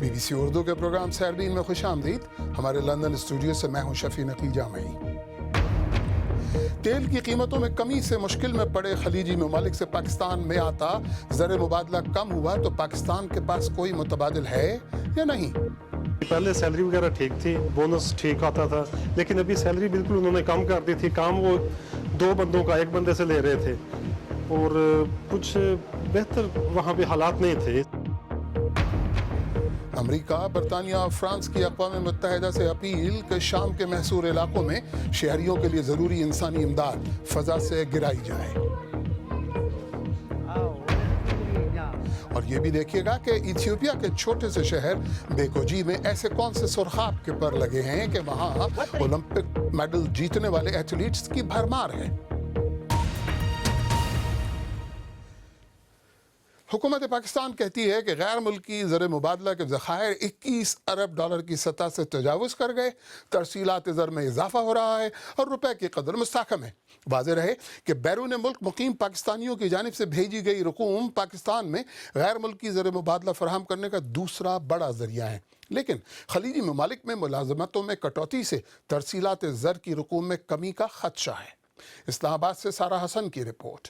BBC Urdu کے programme سیربین میں خوش آمدید. ہمارے لندن اسٹوڈیو سے میں ہوں شفیع نقی جامعی. تیل کی قیمتوں میں کمی سے مشکل میں پڑے خلیجی ممالک سے پاکستان میں آتا زر مبادلہ کم ہوا تو پاکستان کے پاس کوئی متبادل ہے یا نہیں؟ پہلے سیلری وغیرہ ٹھیک تھی، بونس ٹھیک آتا تھا، لیکن ابھی سیلری بالکل انہوں نے کم کر دی تھی. کام وہ 2 بندوں کا 1 بندے سے لے رہے تھے اور کچھ بہتر وہاں پہ حالات نہیں تھے. امریکہ، برطانیہ اور فرانس کی اقوام متحدہ سے اپیل کہ شام کے محصور علاقوں میں شہریوں کے لیے ضروری انسانی امداد فضا سے گرائی جائے. اور یہ بھی دیکھیے گا کہ ایتھیوپیا کے چھوٹے سے شہر بیکوجی میں ایسے کون سے سرخاب کے پر لگے ہیں کہ وہاں اولمپک میڈل جیتنے والے ایتھلیٹس کی بھرمار ہے. حکومت پاکستان کہتی ہے کہ غیر ملکی زر مبادلہ کے ذخائر 21 ارب ڈالر کی سطح سے تجاوز کر گئے. ترسیلات زر میں اضافہ ہو رہا ہے اور روپے کی قدر مستحکم ہے. واضح رہے کہ بیرون ملک مقیم پاکستانیوں کی جانب سے بھیجی گئی رقوم پاکستان میں غیر ملکی زر مبادلہ فراہم کرنے کا دوسرا بڑا ذریعہ ہے. لیکن خلیجی ممالک میں ملازمتوں میں کٹوتی سے ترسیلات زر کی رقوم میں کمی کا خدشہ ہے. اسلام آباد سے سارہ حسن کی رپورٹ.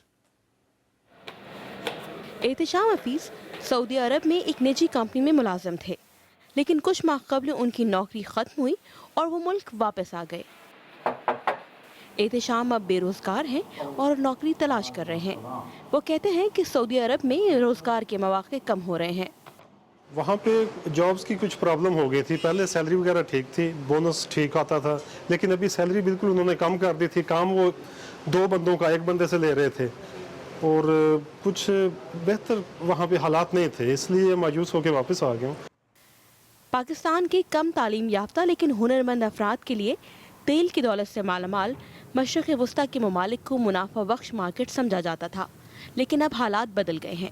احتشام حفیظ سعودی عرب میں ایک نجی کمپنی میں ملازم تھے، لیکن کچھ ماہ قبل ان کی نوکری ختم ہوئی اور وہ ملک واپس آ گئے. احتشام اب بے روزگار ہیں اور نوکری تلاش کر رہے ہیں. وہ کہتے ہیں کہ سعودی عرب میں روزگار کے مواقع کم ہو رہے ہیں. وہاں پہ جابز کی کچھ پرابلم ہو گئی تھی. پہلے سیلری وغیرہ ٹھیک تھی، بونس ٹھیک آتا تھا، لیکن ابھی سیلری بالکل انہوں نے کم کر دی تھی. کام وہ 2 بندوں کا 1 بندے سے لے رہے تھے اور کچھ بہتر وہاں پہ حالات نہیں تھے، اس لیے مایوس ہو کے واپس آ گیا ہوں. پاکستان کے کم تعلیم یافتہ لیکن ہنرمند افراد کے لیے تیل کی دولت سے مالا مال مشرق وسطی کے ممالک کو منافع بخش مارکیٹ سمجھا جاتا تھا، لیکن اب حالات بدل گئے ہیں.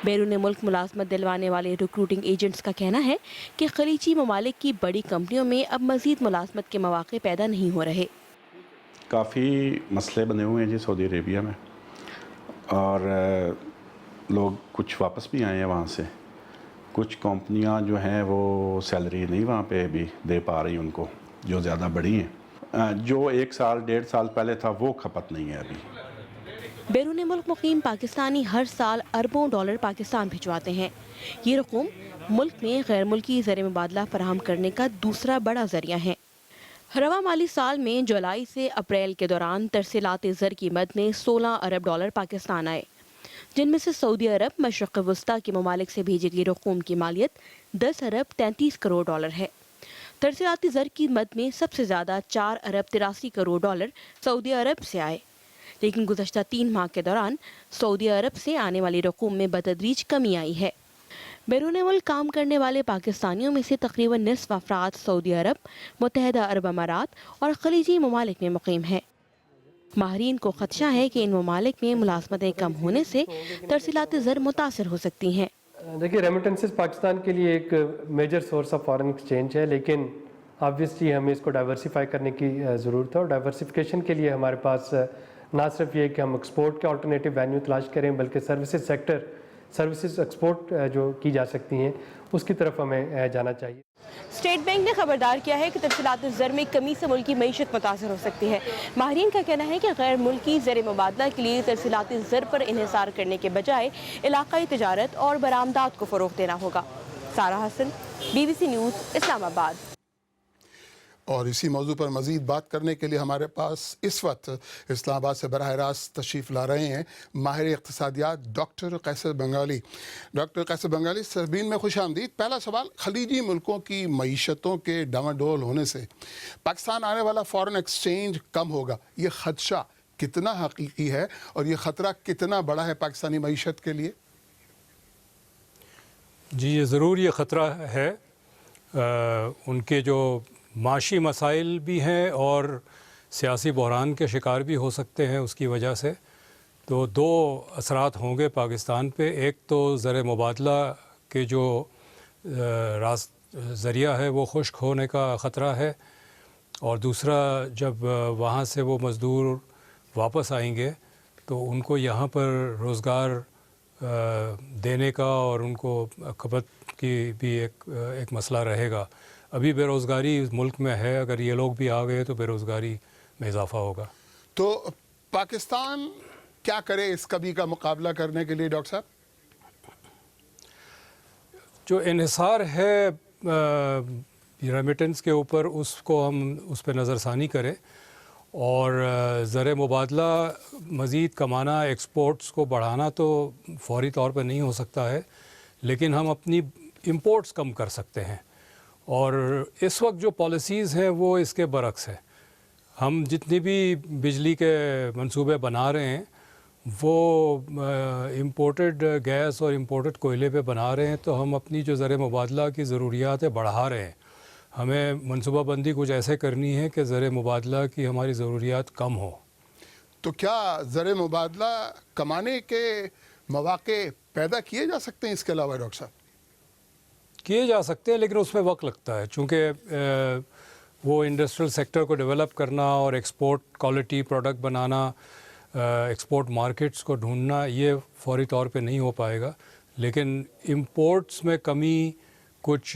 بیرون ملک ملازمت دلوانے والے ریکروٹنگ ایجنٹس کا کہنا ہے کہ خلیجی ممالک کی بڑی کمپنیوں میں اب مزید ملازمت کے مواقع پیدا نہیں ہو رہے. کافی مسئلے بنے ہوئے ہیں جی سعودی عربیہ میں، اور لوگ کچھ واپس بھی آئے ہیں وہاں سے. کچھ کمپنیاں جو ہیں وہ سیلری نہیں وہاں پہ بھی دے پا رہی ان کو، جو زیادہ بڑی ہیں. جو 1 سال 1.5 سال پہلے تھا وہ کھپت نہیں ہے ابھی. بیرون ملک مقیم پاکستانی ہر سال اربوں ڈالر پاکستان بھجواتے ہیں. یہ رقوم ملک میں غیر ملکی زر مبادلہ فراہم کرنے کا دوسرا بڑا ذریعہ ہے. رواں مالی سال میں جولائی سے اپریل کے دوران ترسیلات زر کی مد میں 16 ارب ڈالر پاکستان آئے، جن میں سے سعودی عرب مشرق وسطی کے ممالک سے بھیجی گئی رقوم کی مالیت 10 ارب 33 کروڑ ڈالر ہے. ترسیلاتی زر کی مد میں سب سے زیادہ 4 ارب 83 کروڑ ڈالر سعودی عرب سے آئے، لیکن گزشتہ 3 ماہ کے دوران سعودی عرب سے آنے والی رقوم میں بتدریج کمی آئی ہے. بیرون ملک کام کرنے والے پاکستانیوں میں سے تقریباً نصف افراد سعودی عرب، متحدہ عرب امارات اور خلیجی ممالک میں مقیم ہیں. ماہرین کو خدشہ ہے کہ ان ممالک میں ملازمتیں کم ہونے سے ترسیلات زر متاثر ہو سکتی ہیں. دیکھیے، ریمیٹنسز پاکستان کے لیے ایک major source of foreign exchange ہے، لیکن آبویسلی ہمیں اس کو ڈائیورسیفائی کرنے کی ضرورت ہے. اور ڈائیورسیفیکیشن کے لیے ہمارے پاس نہ صرف یہ کہ ہم ایکسپورٹ کے آلٹرنیٹیو وینیو تلاش کریں، بلکہ سروسز ایکسپورٹ جو کی جا سکتی ہیں اس کی طرف ہمیں جانا چاہیے. اسٹیٹ بینک نے خبردار کیا ہے کہ ترسیلات زر میں کمی سے ملکی معیشت متاثر ہو سکتی ہے. ماہرین کا کہنا ہے کہ غیر ملکی زر مبادلہ کے لیے ترسیلات زر پر انحصار کرنے کے بجائے علاقائی تجارت اور برآمدات کو فروغ دینا ہوگا. سارہ حسن، BBC نیوز، اسلام آباد. اور اسی موضوع پر مزید بات کرنے کے لیے ہمارے پاس اس وقت اسلام آباد سے براہ راست تشریف لا رہے ہیں ماہر اقتصادیات ڈاکٹر قیصر بنگالی. ڈاکٹر قیصر بنگالی، سربین میں خوش آمدید. پہلا سوال، خلیجی ملکوں کی معیشتوں کے ڈاواڈول ہونے سے پاکستان آنے والا فارن ایکسچینج کم ہوگا، یہ خدشہ کتنا حقیقی ہے اور یہ خطرہ کتنا بڑا ہے پاکستانی معیشت کے لیے؟ جی، یہ ضرور یہ خطرہ ہے. ان کے جو معاشی مسائل بھی ہیں اور سیاسی بحران کے شکار بھی ہو سکتے ہیں اس کی وجہ سے. تو 2 اثرات ہوں گے پاکستان پہ. ایک تو زر مبادلہ کے جو ذریعہ ہے وہ خشک ہونے کا خطرہ ہے، اور دوسرا جب وہاں سے وہ مزدور واپس آئیں گے تو ان کو یہاں پر روزگار دینے کا اور ان کو کھپت की भी एक मसला रहेगा। अभी बेरोज़गारी मुल्क में है, अगर ये लोग भी आ गए तो बेरोज़गारी में इजाफ़ा होगा। तो पाकिस्तान क्या करे इस कभी का मुकाबला करने के लिए डॉक्टर साहब? जो इन्हिसार है रेमिटेंस के ऊपर, उसको हम उस पर नज़रसानी करें और ज़र मुबादला मज़ीद कमाना, एक्सपोर्ट्स को बढ़ाना तो फौरी तौर पर नहीं हो सकता है, लेकिन हम अपनी इंपोर्ट्स कम कर सकते हैं। और इस वक्त जो पॉलिसीज़ हैं वो इसके बरक्स है। हम जितनी भी बिजली के मंसूबे बना रहे हैं वो इंपोर्टेड गैस और इंपोर्टेड कोयले पे बना रहे हैं, तो हम अपनी जो ज़र मुबादला की ज़रूरियात है बढ़ा रहे हैं। हमें मनसूबा बंदी कुछ ऐसे करनी है कि ज़र मुबादला की हमारी ज़रूरियात कम हो। तो क्या ज़र मुबादला कमाने के मौक़े पैदा किए जा सकते हैं इसके अलावा डॉक्टर साहब? किए जा सकते हैं, लेकिन उसमें वक्त लगता है, चूँकि वो इंडस्ट्रियल सेक्टर को डेवलप करना और एक्सपोर्ट क्वालिटी प्रोडक्ट बनाना, एक्सपोर्ट मार्केट्स को ढूंढना, ये फौरी तौर पे नहीं हो पाएगा। लेकिन इंपोर्ट्स में कमी कुछ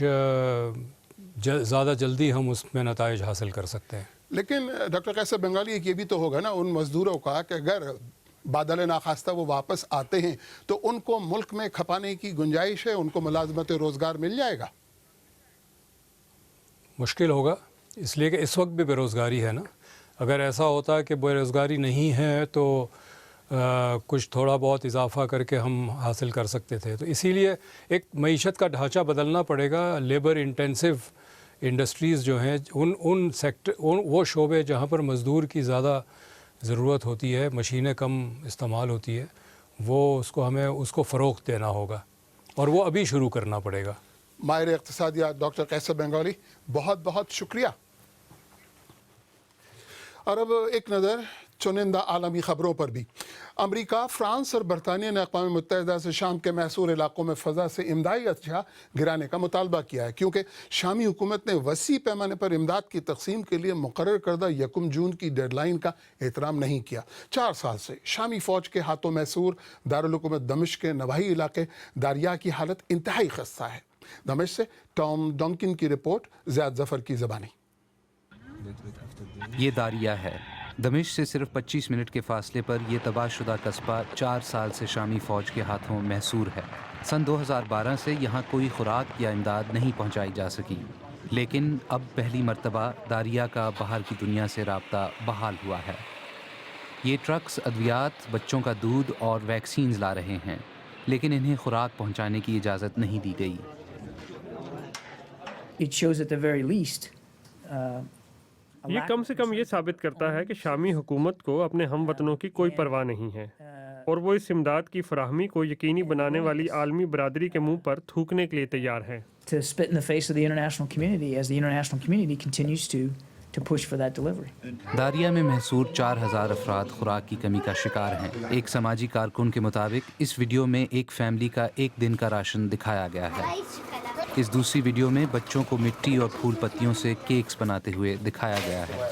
ज़्यादा जल्दी हम उसमें नताइज हासिल कर सकते हैं। लेकिन डॉक्टर कैसर बंगाली, एक ये भी तो होगा ना उन मज़दूरों का कि अगर बादल नाखास्ता वो वापस आते हैं तो उनको मुल्क में खपाने की गुंजाइश है, उनको मुलाजमत रोज़गार मिल जाएगा? मुश्किल होगा, इसलिए कि इस वक्त भी बेरोज़गारी है ना। अगर ऐसा होता कि बेरोज़गारी नहीं है तो कुछ थोड़ा बहुत इजाफ़ा करके हम हासिल कर सकते थे। तो इसीलिए एक मईशत का ढांचा बदलना पड़ेगा। लेबर इंटेंसिव इंडस्ट्रीज़ जो हैं, उन सेक्टर, वो शोबे जहाँ पर मज़दूर की ज़्यादा ज़रूरत होती है, मशीनें कम इस्तेमाल होती है, हमें उसको फ़रोग़ देना होगा और वो अभी शुरू करना पड़ेगा। माहिर इक़्तिसादियात डॉक्टर कैसर बंगाली, बहुत बहुत शुक्रिया। और अब एक नज़र चुनिंदा आलमी ख़बरों पर भी। अमरीका, फ्रांस और बरतानिया ने अक़वाम मुत्तहिदा से शाम के महसूर इलाक़ों में फ़ज़ा से इमदादी अशिया गिराने का मुतालबा किया है, क्योंकि शामी हुकूमत ने वसी पैमाने पर इमदाद की तक़सीम के लिए मुक़र्रर करदा 1 जून की डेडलाइन का एहतराम नहीं किया। 4 साल से शामी फ़ौज के हाथों महसूर दारुल हुकूमत दमिश्क के नवाही इलाके दारिया की हालत इंतहाई ख़स्ता है। दमिश्क से टॉम डॉन्किन की रिपोर्ट, ज़ियाद ज़फ़र की ज़बानी। ये दारिया है। दमिश्क से सिर्फ 25 मिनट के फासले पर यह तबाहशुदा कस्बा 4 साल से शामी फ़ौज के हाथों महसूर है। सन 2012 से यहाँ कोई खुराक या इमदाद नहीं पहुँचाई जा सकी, लेकिन अब पहली मरतबा दारिया का बाहर की दुनिया से राब्ता बहाल हुआ है। ये ट्रक्स अद्वियात, बच्चों का दूध और वैक्सीन्स ला रहे हैं, लेकिन इन्हें खुराक पहुँचाने की इजाज़त नहीं दी गई। ये कम से कम ये साबित करता है कि शामी हुकूमत को अपने हम वतनों की कोई परवाह नहीं है और वो इस इमदाद की फराहमी को यकीनी बनाने वाली आलमी बरादरी के मुंह पर थूकने के लिए तैयार है। दारिया में महसूर 4000 अफराद खुराक की कमी का शिकार हैं। एक समाजी कारकुन के मुताबिक इस वीडियो में एक फैमिली का एक दिन का राशन दिखाया गया है। इस दूसरी वीडियो में बच्चों को मिट्टी और फूल पत्तियों से केक्स बनाते हुए दिखाया गया है।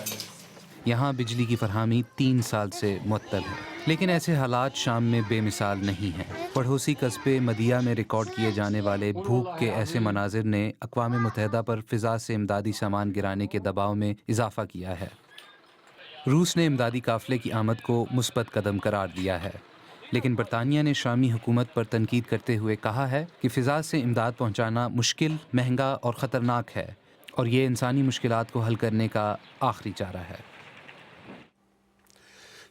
यहाँ बिजली की फरहमी 3 साल से मुअत्तल है, लेकिन ऐसे हालात शाम में बेमिसाल नहीं हैं। पड़ोसी कस्बे मदिया में रिकॉर्ड किए जाने वाले भूख के ऐसे मनाजिर ने अक़वाम मुत्तहिदा पर फ़िज़ा से इमदादी सामान गिराने के दबाव में इजाफ़ा किया है। रूस ने इमदादी काफ़िले की आमद को मुस्बत कदम करार दिया है, लेकिन बरतानिया ने शामी हुकूमत पर तनकीद करते हुए कहा है कि फ़िज़ा से इमदाद पहुँचाना मुश्किल, महंगा और ख़तरनाक है और ये इंसानी मुश्किलात को हल करने का आखिरी चारा है।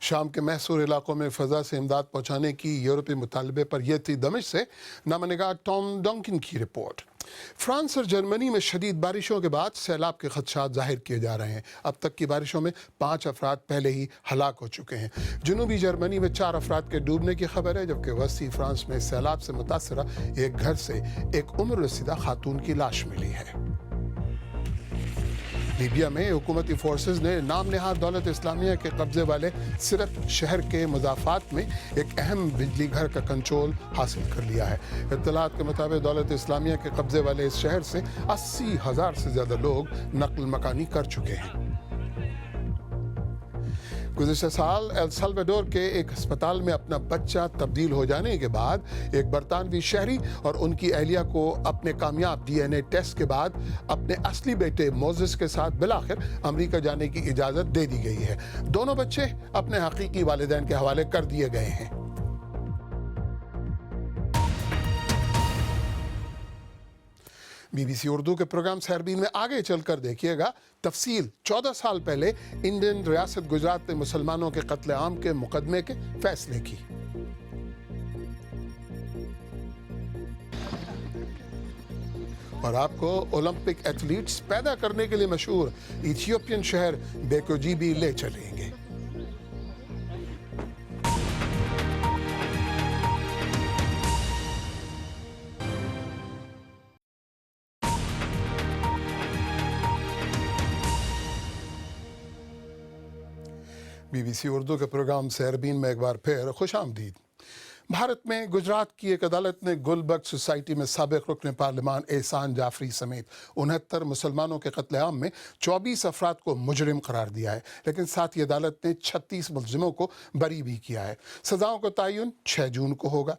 शाम के महसूर इलाकों में फ़ज़ा से इमदाद पहुँचाने की यूरोपी मुतालबे पर यह थी दमिश्क से नामनिगार टॉम डॉन्किन की रिपोर्ट। फ्रांस और जर्मनी में शदीद बारिशों के बाद सैलाब के खदशात जाहिर किए जा रहे हैं। अब तक की बारिशों में 5 अफराद पहले ही हलाक हो चुके हैं। जनूबी जर्मनी में 4 अफराद के डूबने की खबर है, जबकि वस्ती फ्रांस में सैलाब से मुतासरा एक घर से एक उम्र रसीदा खातून की लाश मिली है। लीबिया में हुकूमती फोर्सेस ने नाम नहाद दौलत इस्लामिया के कब्जे वाले सिरत शहर के मुजाफात में एक अहम बिजली घर का कंट्रोल हासिल कर लिया है। इत्तलात के मुताबिक दौलत इस्लामिया के कब्जे वाले इस शहर से 80,000 से ज़्यादा लोग नकल मकानी कर चुके हैं। गुज़िश्ता साल एल साल्वाडोर के एक अस्पताल में अपना बच्चा तब्दील हो जाने के बाद एक बरतानवी शहरी और उनकी अहलिया को अपने कामयाब DNA टेस्ट के बाद अपने असली बेटे मोजेस के साथ बिलाखिर अमेरिका जाने की इजाज़त दे दी गई है। दोनों बच्चे अपने हकीकी वालिदैन के हवाले कर दिए गए हैं। BBC उर्दू के प्रोग्राम सहरबीन में आगे चलकर देखिएगा तफसील 14 साल पहले इंडियन रियासत गुजरात में मुसलमानों के कत्ले आम के मुकदमे के फैसले की। और आपको ओलंपिक एथलीट्स पैदा करने के लिए मशहूर इथियोपियन शहर बेकोजी भी ले चलेंगे। BBC उर्दू के प्रोग्राम सहरबीन में एक बार फिर खुश आमदीद। भारत में गुजरात की एक अदालत ने गुलबर्ग सोसाइटी में साबिक रुकन पार्लिमान एहसान जाफरी समेत 69 मुसलमानों के कत्लेआम में 24 अफराद को मुजरिम करार दिया है, लेकिन साथ ही अदालत ने 36 मुलजिमों को बरी भी किया है। सजाओं का तयन 6 जून को होगा।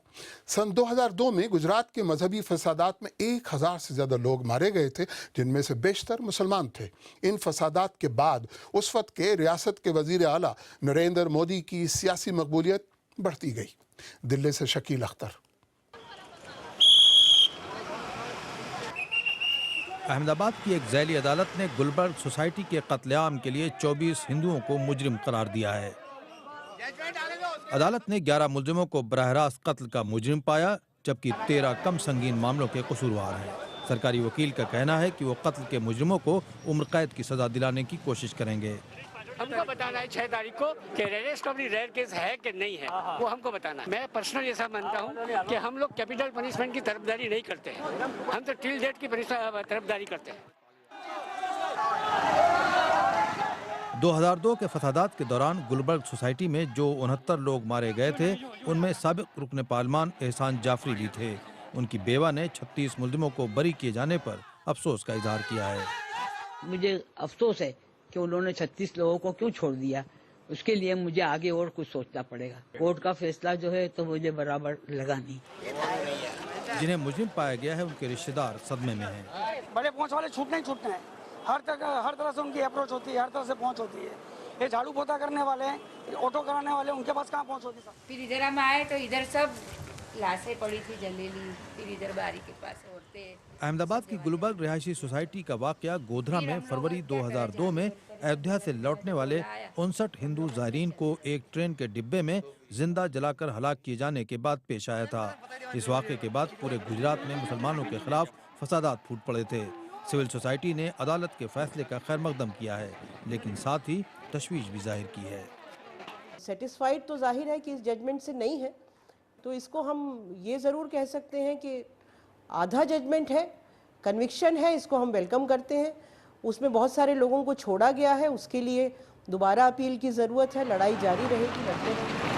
सन 2002 में गुजरात के मजहबी फसादात में 1000 से ज़्यादा लोग मारे गए थे, जिनमें से बेशतर मुसलमान थे। इन फसादात के बाद उस वक्त के रियासत के वज़ीर आला नरेंद्र मोदी की सियासी मकबूलियत बढ़ती गई। दिल्ली से शकील अख्तर। अहमदाबाद की एक झैली अदालत ने गुलबर्ग सोसाइटी के कत्लेआम के लिए 24 हिंदुओं को मुजरिम करार दिया है। अदालत ने 11 मुलजिमों को बराह रास्त कत्ल का मुजरिम पाया, जबकि 13 कम संगीन मामलों के कसूरवार हैं। सरकारी वकील का कहना है कि वो कत्ल के मुजरिमों को उम्र कैद की सजा दिलाने की कोशिश करेंगे। हमको बताना है 6 तारीख को कि रेस्टोबरी रेयर केस है कि नहीं है, वो हमको बताना है। मैं पर्सनली ऐसा मानता हूँ कि हम लोग कैपिटल पनिशमेंट की तरफदारी नहीं करते हैं, हम तो टिल डेट की तरफदारी करते हैं। 2002 के फसादात के दौरान गुलबर्ग सोसाइटी में जो 69 लोग मारे गए थे, उनमें साबिक रुकन पार्लिमान एहसान जाफरी भी थे। उनकी बेवा ने 36 मुलजिमों को बरी किए जाने पर अफसोस का इजहार किया है। मुझे अफसोस है कि उन्होंने 36 लोगों को क्यों छोड़ दिया। उसके लिए मुझे आगे और कुछ सोचना पड़ेगा। कोर्ट का फैसला जो है तो मुझे बराबर लगा नहीं। जिन्हें मुजरिम पाया गया है, उनके रिश्तेदार सदमे में हैं। बड़े पहुंच वाले छूटने ही छूटने हैं। हर तरह से उनकी अप्रोच होती है, हर तरह से पहुंच होती है। ये झाड़ू पोता करने वाले, ऑटो कराने वाले, उनके पास कहाँ पहुंच होती है। फिर इधर हम आए तो इधर सब लाशें पड़ी थी जलेली, फिर इधर बारी के पास औरतें। अहमदाबाद की गुलबर्ग रिहायशी सोसाइटी का वाकया गोधरा में फरवरी 2002 में अयोध्या से लौटने वाले 59 हिंदू ज़ायरीन को एक ट्रेन के डिब्बे में जिंदा जलाकर हलाक किए जाने के बाद पेश आया था। इस वाक़े के बाद पूरे गुजरात में मुसलमानों के खिलाफ फसादात फूट पड़े थे। सिविल सोसाइटी ने अदालत के फैसले का खैर मकदम किया है, लेकिन साथ ही तशवीश भी जाहिर की है। सेटिस्फाइड तो जाहिर है कि इस जजमेंट से नहीं है, तो इसको हम ये ज़रूर कह सकते हैं कि आधा जजमेंट है, कन्विक्शन है, इसको हम वेलकम करते हैं। उसमें बहुत सारे लोगों को छोड़ा गया है, उसके लिए दोबारा अपील की ज़रूरत है। लड़ाई जारी रहेगी, लड़ते रहेंगे।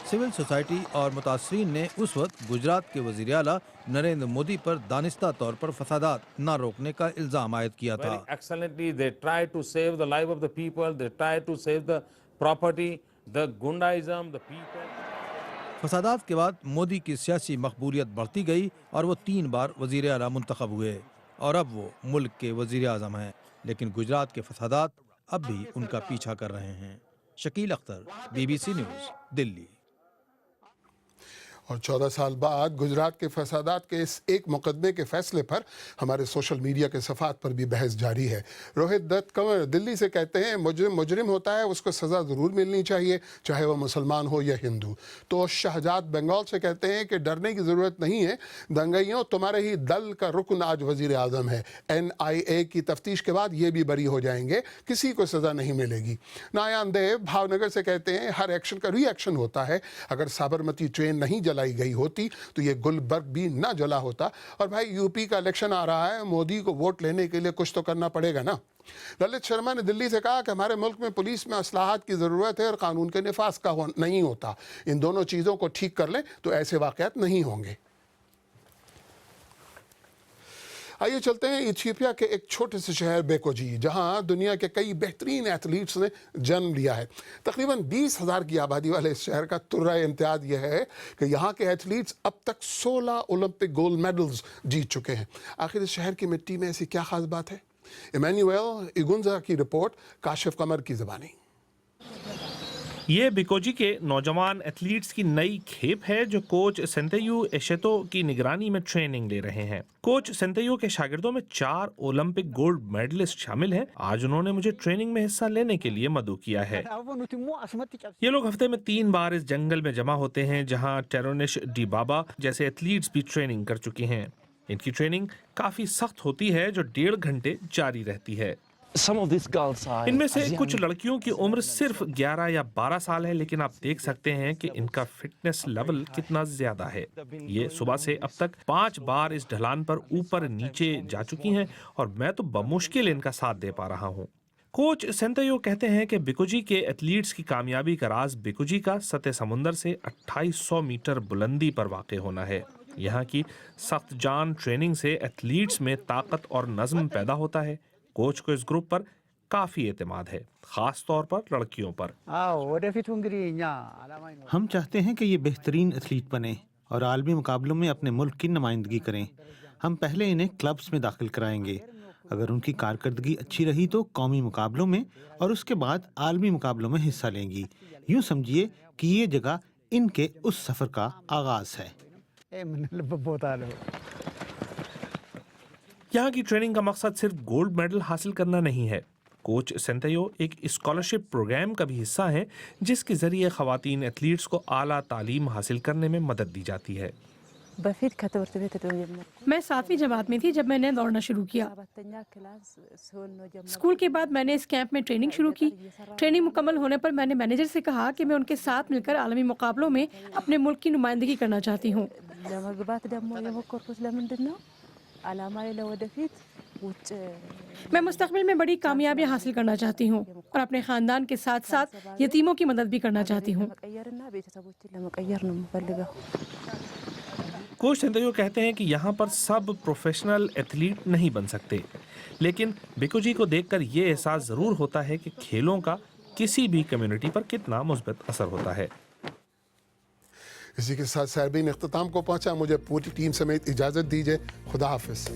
सिविल सोसाइटी और मुतासरीन ने उस वक्त गुजरात के वज़ीर आला नरेंद्र मोदी पर दानिस्ता तौर पर फसादात न रोकने का इल्ज़ाम आयद किया था। Excellently, they try to save the life of the people, they try to save the property, the गुंडाइज़म, the people. फसादात के बाद मोदी की सियासी मकबूलियत बढ़ती गई और वो 3 बार वज़ीर आला मुंतखब हुए और अब वो मुल्क के वज़ीर आज़म हैं, लेकिन गुजरात के फसादात अब भी उनका पीछा कर रहे हैं। Shakeel Akhtar, BBC news, Delhi. और 14 साल बाद गुजरात के फसादात के इस एक मुकदमे के फैसले पर हमारे सोशल मीडिया के सफ़ात पर भी बहस जारी है। रोहित दत्त कंवर दिल्ली से कहते हैं मुजरिम होता है, उसको सज़ा ज़रूर मिलनी चाहिए, चाहे वह मुसलमान हो या हिंदू। तो शहजाद बंगाल से कहते हैं कि डरने की ज़रूरत नहीं है, दंगइयों तुम्हारे ही दल का रुकन आज वज़ीर आज़म है। NIA की तफ्तीश के बाद ये भी बरी हो जाएंगे, किसी को सज़ा नहीं मिलेगी। नायान देव भावनगर से कहते हैं हर एक्शन का रिएक्शन होता है। अगर साबरमती ट्रेन नहीं जलाई गई होती तो ये गुलबर्ग भी ना जला होता। और भाई यूपी का इलेक्शन आ रहा है, मोदी को वोट लेने के लिए कुछ तो करना पड़ेगा ना। ललित शर्मा ने दिल्ली से कहा कि हमारे मुल्क में पुलिस में असलाहत की ज़रूरत है और कानून के निफाज का नहीं होता। इन दोनों चीज़ों को ठीक कर लें तो ऐसे वाक़यात नहीं होंगे। آئیے چلتے ہیں ایتھیوپیا کے ایک چھوٹے سے شہر بیکوجی، جہاں دنیا کے کئی بہترین ایتھلیٹس نے جنم لیا ہے۔ تقریباً 20,000 کی آبادی والے اس شہر کا ترہ امتیاز یہ ہے کہ یہاں کے ایتھلیٹس اب تک 16 اولمپک گولڈ میڈلز جیت چکے ہیں۔ آخر اس شہر کی مٹی میں ایسی کیا خاص بات ہے؟ ایمینوئل ایگونزا کی رپورٹ، کاشف قمر کی زبانی۔ یہ بیکوجی کے نوجوان ایتھلیٹس کی نئی کھیپ ہے جو کوچ سنتیو ایشیتو کی نگرانی میں ٹریننگ لے رہے ہیں۔ کوچ سنتیو کے شاگردوں میں 4 اولمپک گولڈ میڈلسٹ شامل ہیں۔ آج انہوں نے مجھے ٹریننگ میں حصہ لینے کے لیے مدعو کیا ہے۔ یہ لوگ ہفتے میں 3 بار اس جنگل میں جمع ہوتے ہیں جہاں ٹیرونش ڈی بابا جیسے ایتھلیٹس بھی ٹریننگ کر چکے ہیں۔ ان کی ٹریننگ کافی سخت ہوتی ہے جو 1.5 گھنٹے جاری رہتی ہے۔ ان میں سے کچھ لڑکیوں کی عمر صرف 11 یا 12 سال ہے، لیکن آپ دیکھ سکتے ہیں کہ ان کا فٹنس لیول کتنا زیادہ ہے۔ یہ صبح سے اب تک 5 بار اس ڈھلان پر اوپر نیچے جا چکی ہیں اور میں تو بمشکل ان کا ساتھ دے پا رہا ہوں۔ کوچ سنتیو کہتے ہیں کہ بیکوجی کے ایتھلیٹس کی کامیابی کا راز بیکوجی کا سطح سمندر سے 2800 میٹر بلندی پر واقع ہونا ہے۔ یہاں کی سخت جان ٹریننگ سے ایتھلیٹس میں طاقت اور نظم پیدا ہوتا ہے۔ کوچ کو اس گروپ پر کافی اعتماد ہے، خاص طور پر لڑکیوں پر۔ ہم چاہتے ہیں کہ یہ بہترین ایتھلیٹ بنیں اور عالمی مقابلوں میں اپنے ملک کی نمائندگی کریں۔ ہم پہلے انہیں کلبز میں داخل کرائیں گے۔ اگر ان کی کارکردگی اچھی رہی تو قومی مقابلوں میں اور اس کے بعد عالمی مقابلوں میں حصہ لیں گی۔ یوں سمجھیے کہ یہ جگہ ان کے اس سفر کا آغاز ہے۔ یہاں کی ٹریننگ کا مقصد صرف گولڈ میڈل حاصل کرنا نہیں ہے۔ کوچ سنتیو ایک اسکالرشپ پروگرام کا بھی حصہ ہیں جس کے ذریعے خواتین ایتھلیٹس کو اعلیٰ تعلیم حاصل کرنے میں مدد دی جاتی ہے۔ میں 7ویں جماعت میں تھی جب میں نے دوڑنا شروع کیا۔ اسکول کے بعد میں نے اس کیمپ میں ٹریننگ شروع کی۔ ٹریننگ مکمل ہونے پر میں نے مینیجر سے کہا کہ میں ان کے ساتھ مل کر عالمی مقابلوں میں اپنے ملک کی نمائندگی کرنا چاہتی ہوں۔ میں مستقبل میں بڑی کامیابیاں حاصل کرنا چاہتی ہوں اور اپنے خاندان کے ساتھ ساتھ یتیموں کی مدد بھی کرنا چاہتی ہوں۔ کوچ سنتیو کہتے ہیں کہ یہاں پر سب پروفیشنل ایتھلیٹ نہیں بن سکتے، لیکن بیکوجی کو دیکھ کر یہ احساس ضرور ہوتا ہے کہ کھیلوں کا کسی بھی کمیونٹی پر کتنا مثبت اثر ہوتا ہے۔ اسی کے ساتھ سیربین اختتام کو پہنچا۔ مجھے پوری ٹیم سمیت اجازت دیجیے۔ خدا حافظ۔